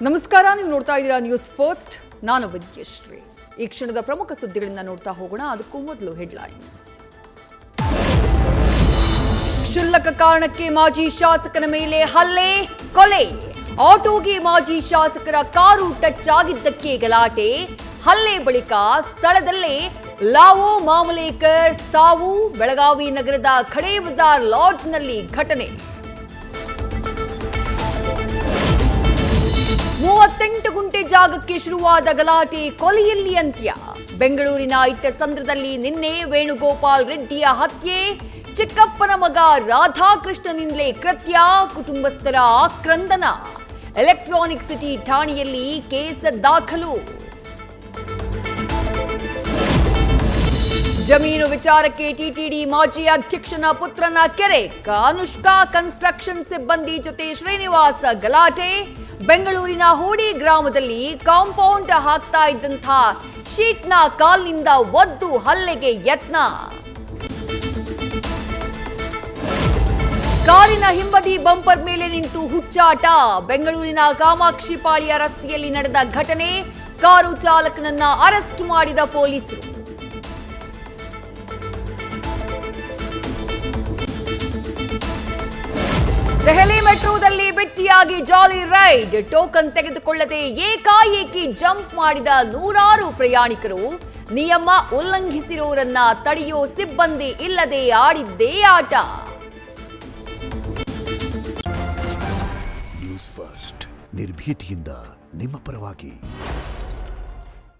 ನಮಸ್ಕಾರ, ನೀವು ನೋಡ್ತಾ ಇದ್ದೀರಾ ನ್ಯೂಸ್ ಫಸ್ಟ್. ನಾನು ವಿದ್ಯಶ್ರೀ. ಈ ಕ್ಷಣದ ಪ್ರಮುಖ ಸುದ್ದಿಗಳನ್ನ ನೋಡ್ತಾ ಹೋಗೋಣ. ಅದಕ್ಕೂ ಮೊದಲು ಹೆಡ್ಲೈನ್ಸ್. ಕ್ಷುಲ್ಲಕ ಕಾರಣಕ್ಕೆ ಮಾಜಿ ಶಾಸಕನ ಮೇಲೆ ಹಲ್ಲೆ, ಕೊಲೆ. ಆಟೋಗೆ ಮಾಜಿ ಶಾಸಕರ ಕಾರು ಟಚ್ ಆಗಿದ್ದಕ್ಕೆ ಗಲಾಟೆ. ಹಲ್ಲೆ ಬಳಿಕ ಸ್ಥಳದಲ್ಲೇ ಲಾವೋ ಮಾಮಲೇಕರ್ ಸಾವು. ಬೆಳಗಾವಿ ನಗರದ ಖಡೆ ಬಜಾರ್ ಲಾಡ್ಜ್ನಲ್ಲಿ ಘಟನೆ. 38 ಗುಂಟೆ ಜಾಗಕ್ಕೆ ಶುರುವಾದ ಗಲಾಟೆ ಕೊಲೆಯಲ್ಲಿ ಅಂತ್ಯ. ಬೆಂಗಳೂರಿನ ಇಟ್ಟಸಂದ್ರದಲ್ಲಿ ನಿನ್ನೆ ವೇಣುಗೋಪಾಲ್ ರೆಡ್ಡಿಯ ಹತ್ಯೆ. ಚಿಕ್ಕಪ್ಪನ ಮಗ ರಾಧಾಕೃಷ್ಣನಿಂದಲೇ ಕೃತ್ಯ. ಕುಟುಂಬಸ್ಥರ ಆಕ್ರಂದನ. ಎಲೆಕ್ಟ್ರಾನಿಕ್ ಸಿಟಿ ಠಾಣೆಯಲ್ಲಿ ಕೇಸ್ ದಾಖಲು. ಜಮೀನು ವಿಚಾರಕ್ಕೆ ಟಿಟಿಡಿ ಮಾಜಿ ಅಧ್ಯಕ್ಷನ ಪುತ್ರನ ಕೆರೆ. ಅನುಷ್ಕಾ ಕನ್ಸ್ಟ್ರಕ್ಷನ್ ಸಿಬ್ಬಂದಿ ಜೊತೆ ಶ್ರೀನಿವಾಸ ಗಲಾಟೆ. ಬೆಂಗಳೂರಿನ ಹೂಡಿ ಗ್ರಾಮದಲ್ಲಿ ಕಾಂಪೌಂಡ್ ಹಾಕ್ತಾ ಇದ್ದಂಥ ಶೀಟ್ನ ಕಾಲ್ನಿಂದ ಒದ್ದು ಹಲ್ಲೆಗೆ ಯತ್ನ. ಕಾರಿನ ಹಿಂಬದಿ ಬಂಪರ್ ಮೇಲೆ ನಿಂತು ಹುಚ್ಚಾಟ. ಬೆಂಗಳೂರಿನ ಕಾಮಾಕ್ಷಿಪಾಳ್ಯ ರಸ್ತೆಯಲ್ಲಿ ನಡೆದ ಘಟನೆ. ಕಾರು ಚಾಲಕನನ್ನ ಅರೆಸ್ಟ್ ಮಾಡಿದ ಪೊಲೀಸರು. ದೆಹಲಿ ಮೆಟ್ರೋದಲ್ಲಿ ಬಿಟ್ಟಿಯಾಗಿ ಜಾಲಿ ರೈಡ್. ಟೋಕನ್ ತೆಗೆದುಕೊಳ್ಳದೆ ಏಕಾಏಕಿ ಜಂಪ್ ಮಾಡಿದ ನೂರಾರು ಪ್ರಯಾಣಿಕರು. ನಿಯಮ ಉಲ್ಲಂಘಿಸಿರೋರನ್ನ ತಡೆಯೋ ಸಿಬ್ಬಂದಿ ಇಲ್ಲದೆ ಆಡಿದ್ದೇ ಆಟ. ನ್ಯೂಸ್ ಫಸ್ಟ್, ನಿರ್ಭೀತಿಯಿಂದ ನಿಮ್ಮ ಪರವಾಗಿ.